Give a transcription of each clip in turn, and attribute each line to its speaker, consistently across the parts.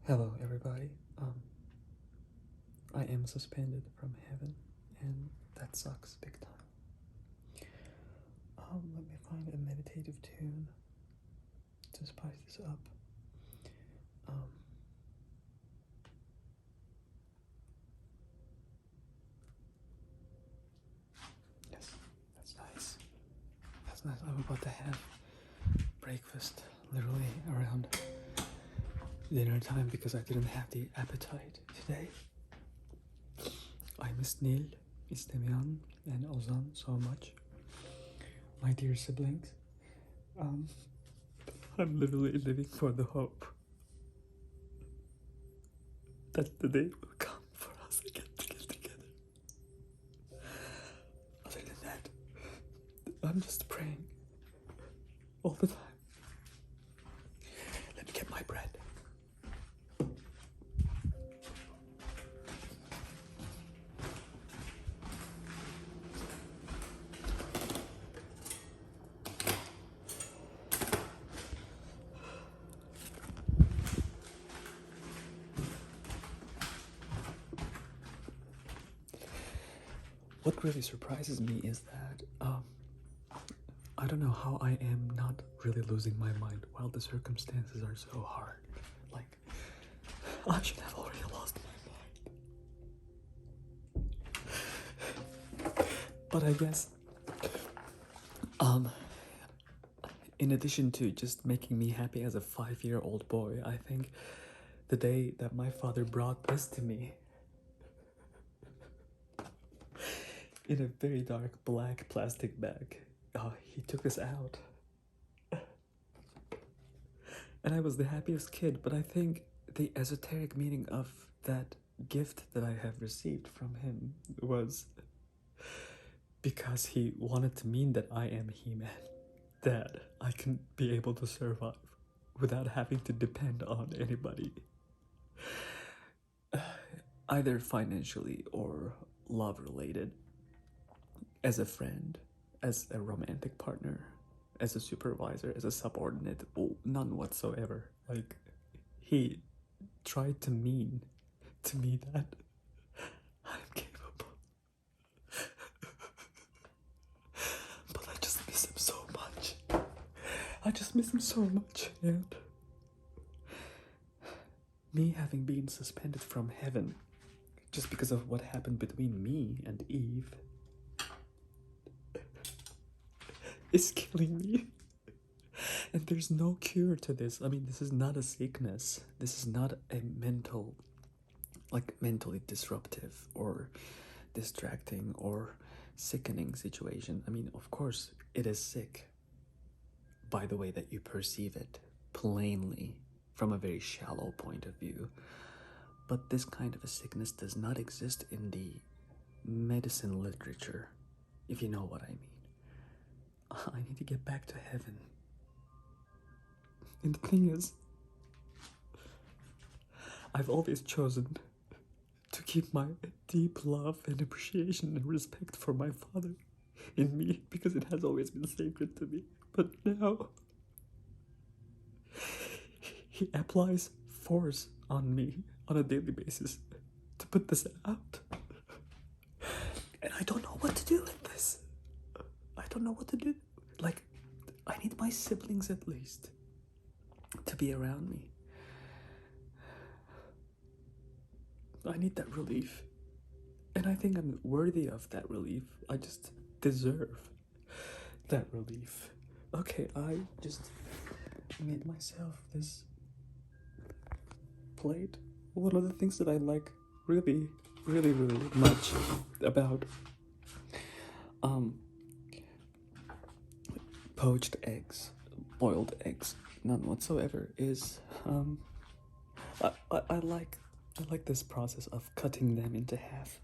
Speaker 1: Hello, everybody. I am suspended from heaven, and that sucks big time. Let me find a meditative tune to spice this up. Um, yes, that's nice. That's nice. I'm about to have breakfast literally around dinner time because I didn't have the appetite today. I miss Nil, Istemian, and Ozan so much. My dear siblings. Um, I'm literally living for the hope that the day will come for us again to get together. Other than that, I'm just praying all the time. Let me get my bread. What really surprises me is that I don't know how I am not really losing my mind while the circumstances are so hard. Like, I should have already lost my mind. But I guess, in addition to just making me happy as a 5-year-old boy, I think the day that my father brought this to me in a very dark black plastic bag, he took this out. And I was the happiest kid, but I think the esoteric meaning of that gift that I have received from him was because he wanted to mean that I am He-Man, that I can be able to survive without having to depend on anybody, either financially or love related, as a friend, as a romantic partner, as a supervisor, as a subordinate. Oh, none whatsoever. Like, he tried to mean to me that I'm capable. But I just miss him so much. I just miss him so much. And me having been suspended from heaven just because of what happened between me and Eve is killing me. And there's no cure to this. I mean, this is not a sickness. This is not a mentally disruptive or distracting or sickening situation. I mean, of course, it is sick by the way that you perceive it plainly from a very shallow point of view. But this kind of a sickness does not exist in the medicine literature, if you know what I mean. I need to get back to heaven. And the thing is, I've always chosen to keep my deep love and appreciation and respect for my father in me because it has always been sacred to me. But now, he applies force on me on a daily basis to put this out. And I don't know what to do with this. I don't know what to do. Like, I need my siblings at least to be around me. I need that relief. And I think I'm worthy of that relief. I just deserve that relief. Okay, I just made myself this plate. One of the things that I like really, really, really much about poached eggs, boiled eggs, none whatsoever, is I like this process of cutting them into half.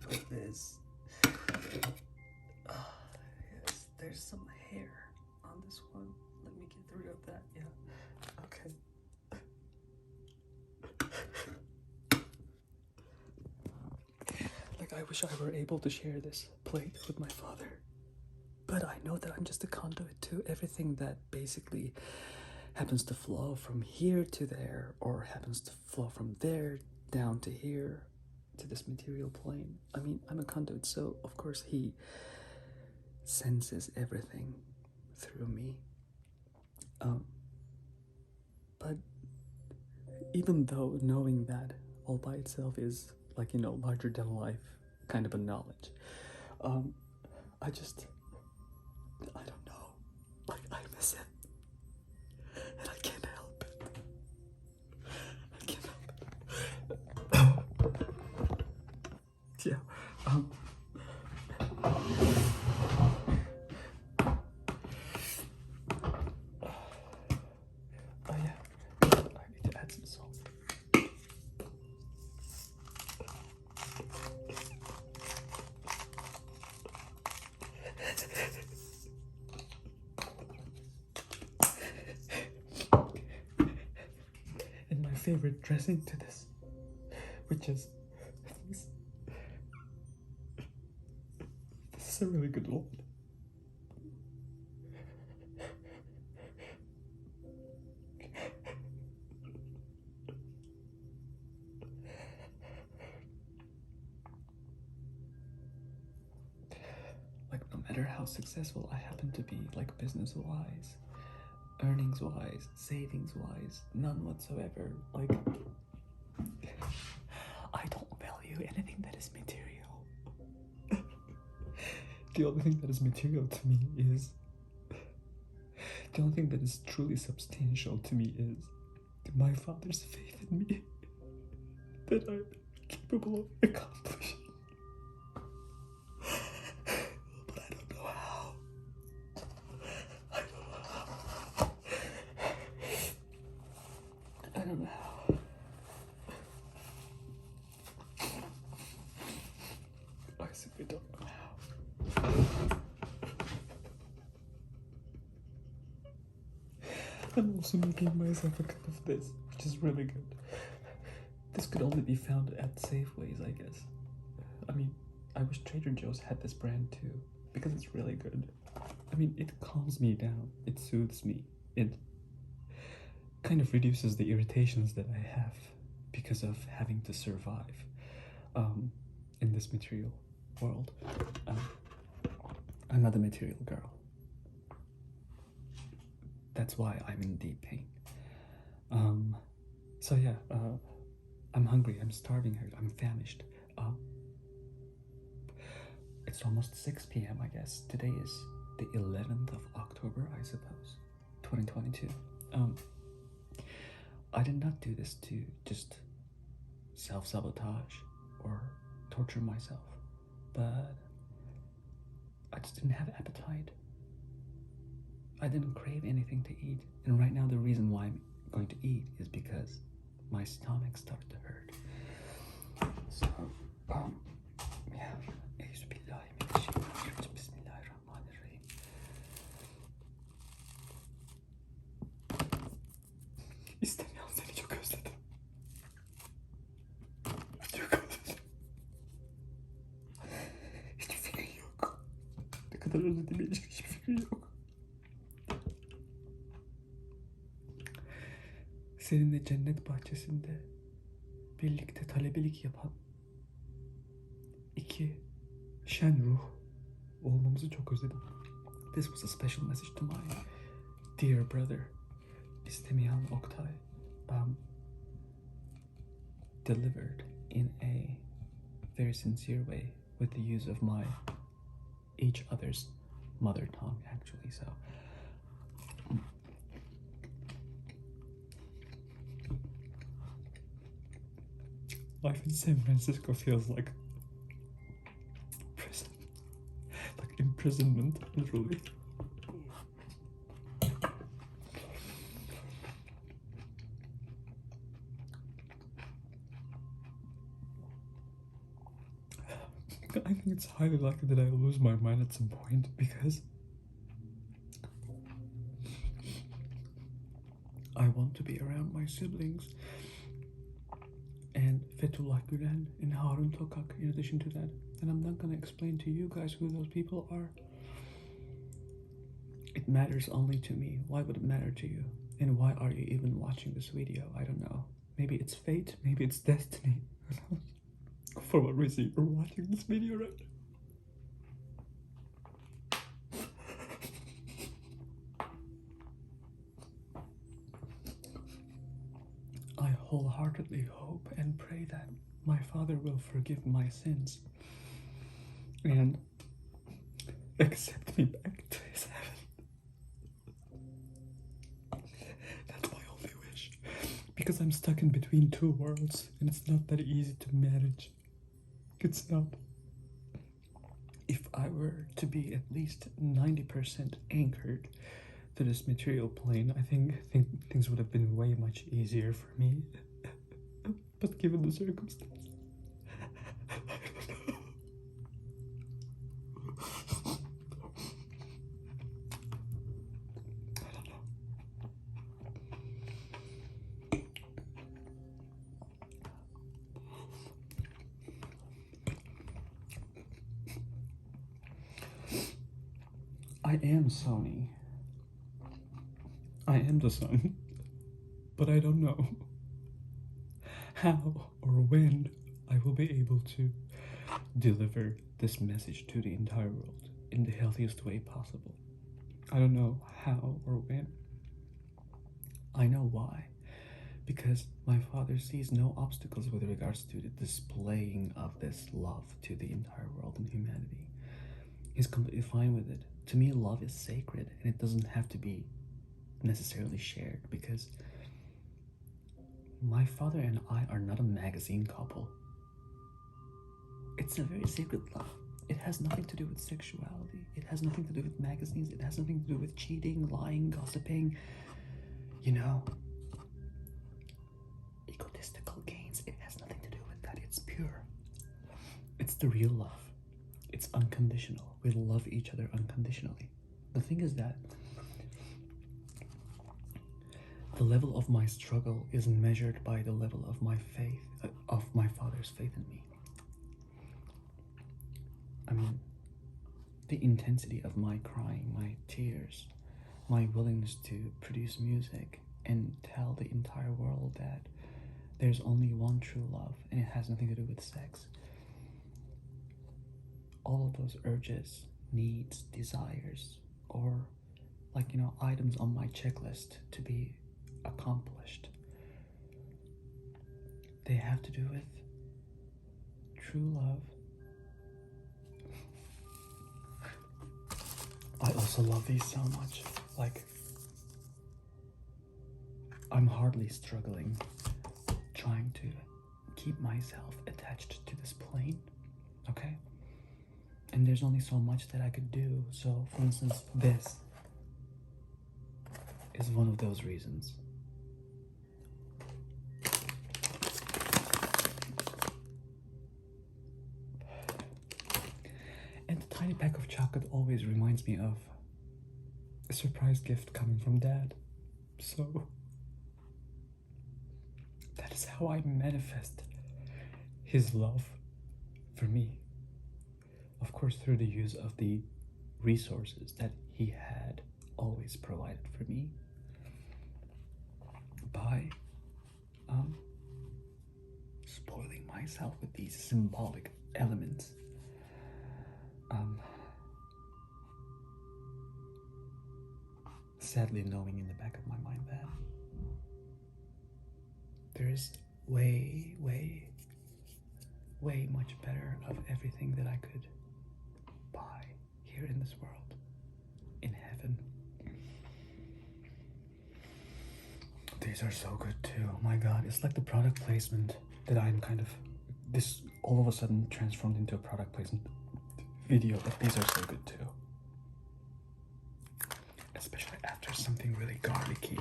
Speaker 1: Like this. Yes, there's some hair on this one. Let me get rid of that. Yeah. Okay. Like, I wish I were able to share this plate with my father. but I know that I'm just a conduit to everything that basically happens to flow from here to there, or happens to flow from there down to here, to this material plane. I mean, I'm a conduit, so of course he senses everything through me. But even though knowing that all by itself is like, you know, larger than life kind of a knowledge, I don't know. Like, I miss it. And I can't help it. I can't help it. Yeah, oh yeah, I need to add some salt. And my favorite dressing to this, which is this is a really good one. Like, no matter how successful I happen to be, like business-wise, earnings-wise, savings-wise, none whatsoever. Like, I don't value anything that is material. The only thing that is material to me is, the only thing that is truly substantial to me is my father's faith in me, that I'm capable of accomplishing. But I don't know how. I don't know how. I don't know how. I simply don't know how. I'm also making myself a cup of this, which is really good. This could only be found at Safeways, I guess. I mean, I wish Trader Joe's had this brand too, because it's really good. I mean, it calms me down, it soothes me, it kind of reduces the irritations that I have because of having to survive in this material world. I'm not a material girl. That's why I'm in deep pain. So yeah, I'm hungry, I'm starving, I'm famished. It's almost 6 p.m. I guess. Today is the 11th of October, I suppose, 2022. I did not do this to just self-sabotage or torture myself, but I just didn't have appetite. I didn't crave anything to eat, and right now the reason why I'm going to eat is because my stomach started to hurt. So, yeah. Bismillahirrahmanirrahim. İstemiyorum, seni çok özledim. Çok özledim. Hiçbir fikrin yok. Ne kadar özlediğime hiçbir fikrin yok. Seninle cennet bahçesinde birlikte talebelik yapan iki şen ruh olmamızı çok özledim. This was a special message to my dear brother, İstemihan Oktay, delivered in a very sincere way with the use of my each other's mother tongue, actually. So life in San Francisco feels like prison, like imprisonment, literally. I think it's highly likely that I'll lose my mind at some point because I want to be around my siblings and Fethullah Gülen and Harun Tokak in addition to that. And I'm not gonna explain to you guys who those people are It matters only to me. Why would it matter to you? And why are you even watching this video? I don't know. Maybe it's fate, maybe it's destiny. For what reason you're watching this video right now? I wholeheartedly hope and pray that my Father will forgive my sins and accept me back to his heaven. That's my only wish. Because I'm stuck in between two worlds and it's not that easy to manage. It's not. If I were to be at least 90% anchored to this material plane, I think things would have been way much easier for me. But given the circumstances, I don't know. I am Sony. I am the sun. But I don't know how or when I will be able to deliver this message to the entire world in the healthiest way possible. I don't know how or when. I know why. Because my Father sees no obstacles with regards to the displaying of this love to the entire world and humanity. He's completely fine with it. To me, love is sacred and it doesn't have to be necessarily shared, because my Father and I are not a magazine couple. It's a very sacred love. It has nothing to do with sexuality. It has nothing to do with magazines. It has nothing to do with cheating, lying, gossiping, egotistical gains. It has nothing to do with that. It's pure. It's the real love. It's unconditional. We love each other unconditionally. The thing is that the level of my struggle is measured by the level of my faith, of my Father's faith in me. I mean, the intensity of my crying, my tears, my willingness to produce music and tell the entire world that there's only one true love and it has nothing to do with sex. All of those urges, needs, desires, or items on my checklist to be accomplished, they have to do with true love. I also love these so much. I'm hardly struggling trying to keep myself attached to this plane, okay? And there's only so much that I could do. So, for instance, this is one of those reasons. And the tiny pack of chocolate always reminds me of a surprise gift coming from Dad. So that is how I manifest his love for me. Of course, through the use of the resources that he had always provided for me by spoiling myself with these symbolic elements. Sadly knowing in the back of my mind that there is way, way, way much better of everything that I could buy here in this world, in heaven. These are so good too. My God, it's like the product placement that I'm this all of a sudden transformed into a product placement video, but these are so good too. Especially after something really garlicky.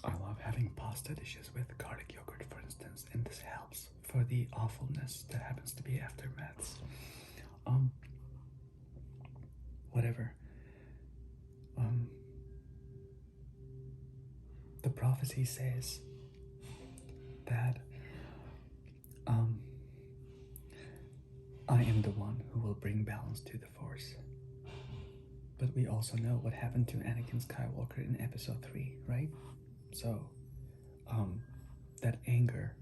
Speaker 1: I love having pasta dishes with garlic yogurt, for instance, and this helps for the awfulness that happens to be aftermaths. Whatever. The prophecy says that I am the one who will bring balance to the force. But we also know what happened to Anakin Skywalker in episode 3, right? So, that anger,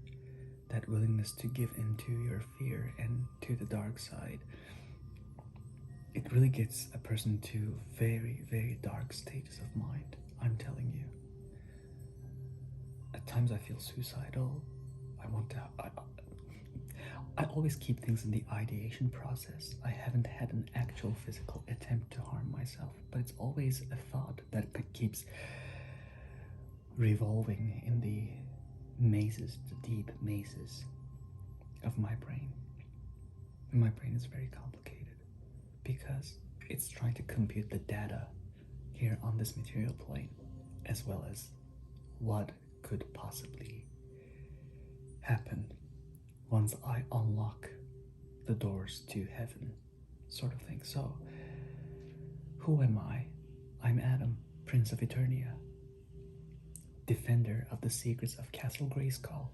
Speaker 1: that willingness to give into your fear and to the dark side, it really gets a person to very, very dark stages of mind. I'm telling you. At times I feel suicidal. I always keep things in the ideation process. I haven't had an actual physical attempt to harm myself, but it's always a thought that keeps revolving in the mazes, the deep mazes of my brain. And my brain is very complicated because it's trying to compute the data here on this material plane, as well as what could possibly happen once I unlock the doors to heaven, sort of thing. So, who am I? I'm Adam, Prince of Eternia, defender of the secrets of Castle Grayskull.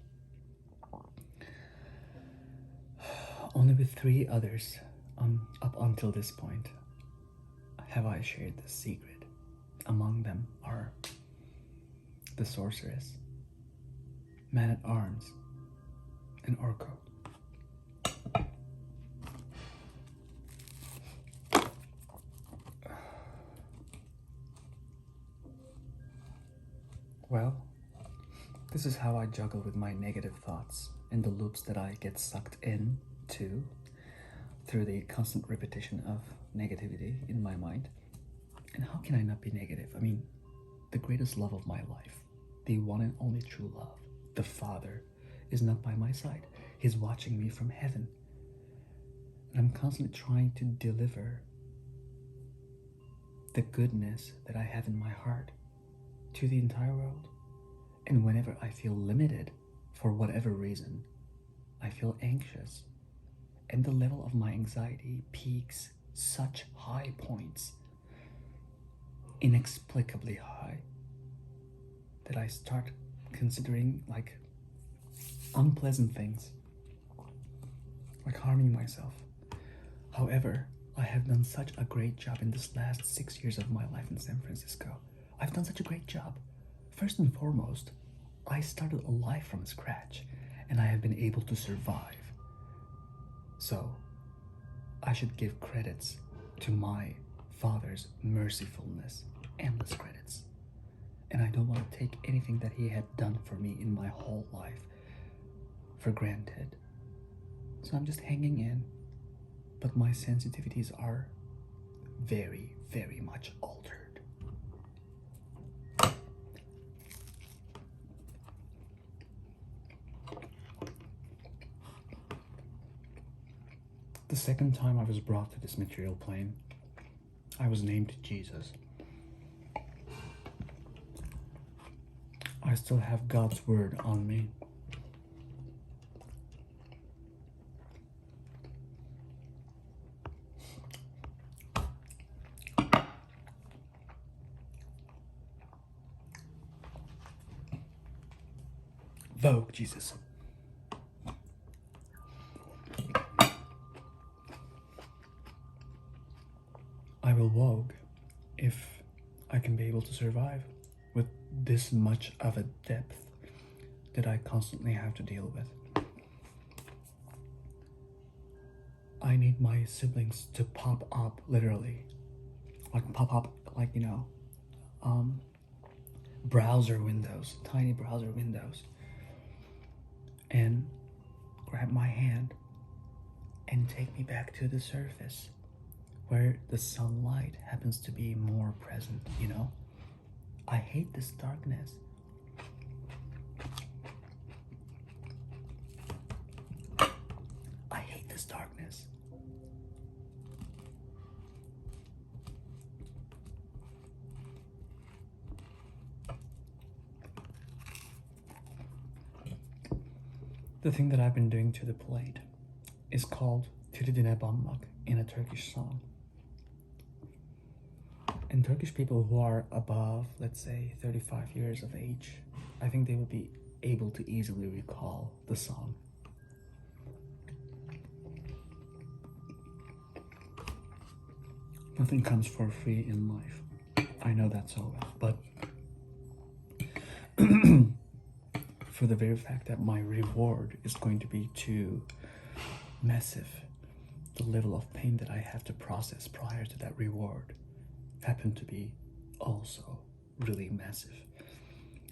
Speaker 1: Only with 3 others, up until this point, have I shared this secret. Among them are the Sorceress, Man-at-Arms, and Orko. Well, this is how I juggle with my negative thoughts and the loops that I get sucked into through the constant repetition of negativity in my mind. And how can I not be negative? I mean, the greatest love of my life, the one and only true love, the Father, is not by my side. He's watching me from heaven. And I'm constantly trying to deliver the goodness that I have in my heart to the entire world. And whenever I feel limited, for whatever reason, I feel anxious. And the level of my anxiety peaks such high points, inexplicably high, that I start considering like unpleasant things, like harming myself. However, I have done such a great job in this last 6 years of my life in San Francisco. I've done such a great job. First and foremost, I started a life from scratch, and I have been able to survive. So, I should give credits to my Father's mercifulness, endless credits. And I don't want to take anything that he had done for me in my whole life for granted. So I'm just hanging in, but my sensitivities are very, very much altered. The second time I was brought to this material plane, I was named Jesus. I still have God's word on me. Vogue, Jesus. I will vogue if I can be able to survive with this much of a depth that I constantly have to deal with. I need my siblings to pop up, literally. Like pop up, like, browser windows, tiny browser windows. And grab my hand and take me back to the surface where the sunlight happens to be more present, I hate this darkness. I hate this darkness. The thing that I've been doing to the plate is called Tiridine Bammak in a Turkish song. And Turkish people who are above, let's say, 35 years of age, I think they would be able to easily recall the song. Nothing comes for free in life. I know that so well, but for the very fact that my reward is going to be too massive, the level of pain that I have to process prior to that reward happened to be also really massive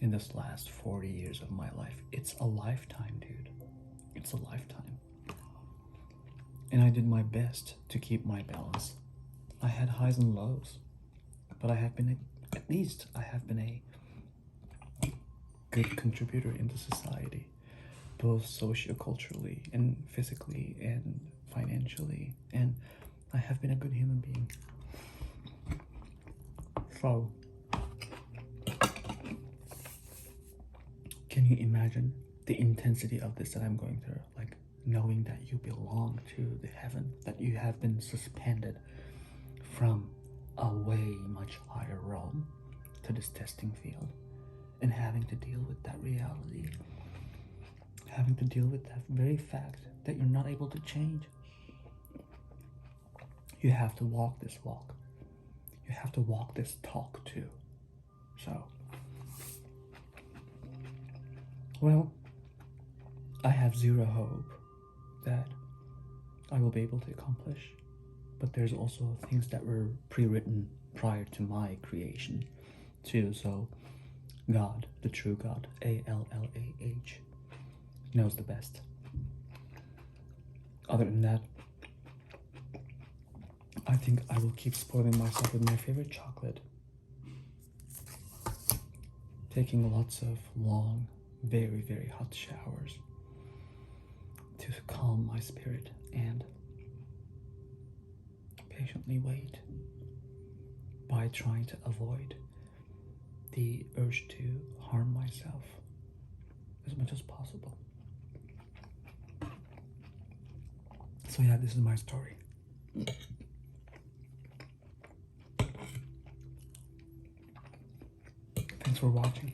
Speaker 1: in this last 40 years of my life. It's a lifetime, dude. It's a lifetime. And I did my best to keep my balance. I had highs and lows, but I have been at least I have been a good contributor into society, both socioculturally and physically and financially, and I have been a good human being. So, can you imagine the intensity of this that I'm going through? Like, knowing that you belong to the heaven, that you have been suspended from a way much higher realm to this testing field, and having to deal with that reality, having to deal with that very fact that you're not able to change. You have to walk this walk. You have to walk this talk too. So, well, I have zero hope that I will be able to accomplish, but there's also things that were pre-written prior to my creation too. So God, the true God, A-L-L-A-H, knows the best. Other than that, I think I will keep spoiling myself with my favorite chocolate, taking lots of long, very, very hot showers to calm my spirit, and patiently wait by trying to avoid the urge to harm myself as much as possible. So yeah, this is my story. Thanks for watching.